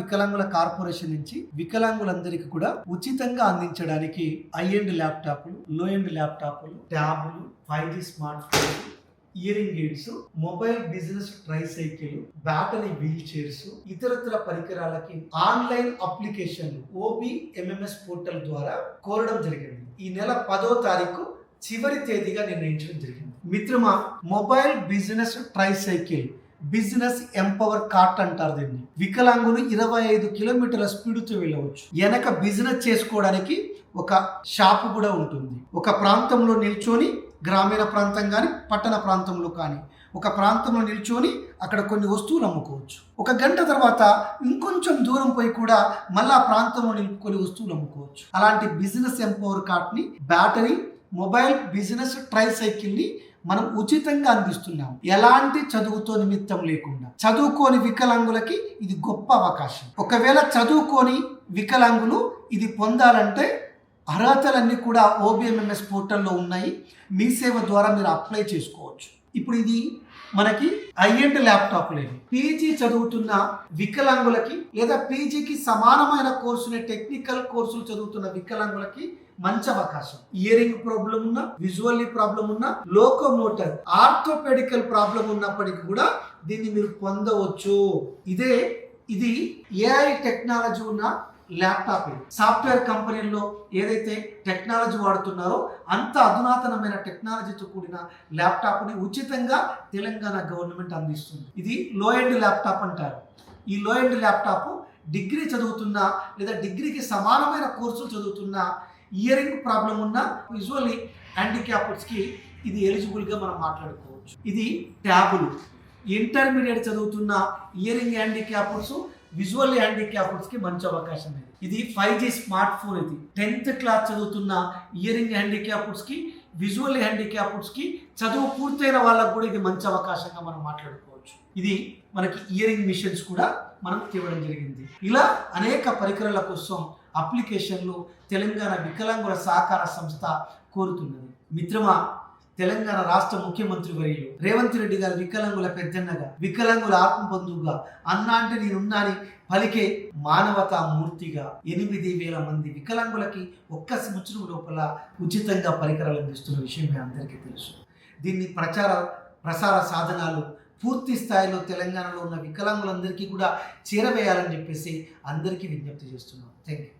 వికలాంగుల కార్పొరేషన్ నుంచి వికలాంగులందరికీ కూడా ఉచితంగా అందించడానికి హై ఎండ్ ల్యాప్టాప్లు, లో ఎండ్ ల్యాప్టాప్లు, ట్యాబ్లు, 5G smart phone, hearing aids, mobile business tricycle, battery wheelchairs, ఇతరత్ర పరికరాలకి ఆన్లైన్ అప్లికేషన్లు OBMMS పోర్టల్ ద్వారా కోరడం జరిగింది. ఈ నెల 10వ తారీఖు చివరి తేదీగా నిర్ణయించడం జరిగింది. మిత్రమా, mobile business tricycle, business empower cart అంటారు దీన్ని. వికలాంగులు 25 కిలోమీటర్ల స్పీడ్తో వెళ్ళవచ్చు. వెనక బిజినెస్ చేసుకోవడానికి ఒక షాపు కూడా ఉంటుంది. ఒక ప్రాంతంలో నిల్చొని, గ్రామీణ ప్రాంతం కానీ పట్టణ ప్రాంతంలో కానీ ఒక ప్రాంతంలో నిల్చొని అక్కడ కొన్ని వస్తువులు అమ్ముకోవచ్చు. 1 గంట తర్వాత ఇంకొంచెం దూరం పోయి కూడా మళ్ళీ ఆ ప్రాంతంలో నిలుపుకొని వస్తువులు అమ్ముకోవచ్చు. అలాంటి బిజినెస్ ఎంపవర్ కార్ట్ని, బ్యాటరీ, మొబైల్ బిజినెస్ ట్రైసైకిల్ని మనం ఉచితంగా అందిస్తున్నాం. ఎలాంటి చదువుతో నిమిత్తం లేకుండా. చదువుకోని వికలాంగులకి ఇది గొప్ప అవకాశం. ఒకవేళ చదువుకోని వికలాంగులు ఇది పొందాలంటే అర్హతలన్నీ కూడా OBMMS పోర్టల్లో ఉన్నాయి. మీ సేవ ద్వారా మీరు అప్లై చేసుకోవచ్చు. ఇప్పుడు ఇది మనకి హై ఎండ్ ల్యాప్టాప్ లేదు. పీజీ చదువుతున్న వికలాంగులకి లేదా పీజీకి సమానమైన కోర్సుని, టెక్నికల్ కోర్సులు చదువుతున్న వికలాంగులకి మంచి అవకాశం. ఇయరింగ్ ప్రాబ్లం ఉన్నా, విజువల్లీ ప్రాబ్లం ఉన్నా, లోకోమోటర్, ఆర్థోపెడికల్ ప్రాబ్లం ఉన్నప్పటికీ కూడా దీన్ని మీరు పొందవచ్చు. ఇది AI టెక్నాలజీ ఉన్న ల్యాప్టాప్. సాఫ్ట్వేర్ కంపెనీల్లో ఏదైతే టెక్నాలజీ వాడుతున్నారో అంత అధునాతనమైన టెక్నాలజీతో కూడిన ల్యాప్టాప్ని ఉచితంగా తెలంగాణ గవర్నమెంట్ అందిస్తుంది. ఇది లో ఎండ్ ల్యాప్టాప్ అంటారు. ఈ లో ఎండ్ ల్యాప్టాప్ డిగ్రీ చదువుతున్న లేదా డిగ్రీకి సమానమైన కోర్సులు చదువుతున్న, ఇయరింగ్ ప్రాబ్లం ఉన్న, విజువల్లీ హ్యాండిక్యాప్డ్స్కి ఇది ఎలిజిబుల్గా మనం మాట్లాడుకోవచ్చు. ఇది ట్యాబులు. ఇంటర్మీడియట్ చదువుతున్న ఇయరింగ్ హ్యాండిక్యాప్డ్స్, విజువల్లీ హ్యాండిక్యాప్డ్స్కి మంచి అవకాశం ఇది. 5G smart phone. ఇది 10th క్లాస్ చదువుతున్న ఇయరింగ్ హ్యాండిక్యాప్డ్స్కి, విజువల్లీ హ్యాండిక్యాప్డ్స్కి, చదువు పూర్తయిన వాళ్ళకు కూడా ఇది మంచి అవకాశంగా మనం మాట్లాడుకోవచ్చు. ఇది మనకి ఇయరింగ్ మిషన్స్ కూడా మనం తేవడం జరిగింది. ఇలా అనేక పరికరాల కోసం అప్లికేషన్లు తెలంగాణ వికలాంగుల సహకార సంస్థ కోరుతున్నది. మిత్రమా, తెలంగాణ రాష్ట్ర ముఖ్యమంత్రి వర్యులు రేవంత్ రెడ్డి గారు వికలాంగుల పెద్దన్నగా, వికలాంగుల ఆత్మబంధువుగా, అన్నా అంటే నేనున్నాని పలికే మానవతా మూర్తిగా 8,000 మంది వికలాంగులకి 1 సంవత్సరం లోపల ఉచితంగా పరికరాలు అందిస్తున్న విషయం మీ అందరికీ తెలుసు. దీన్ని ప్రసార సాధనాలు పూర్తి స్థాయిలో తెలంగాణలో ఉన్న వికలాంగులందరికీ కూడా చేరవేయాలని చెప్పేసి అందరికీ విజ్ఞప్తి చేస్తున్నాం. Thank you.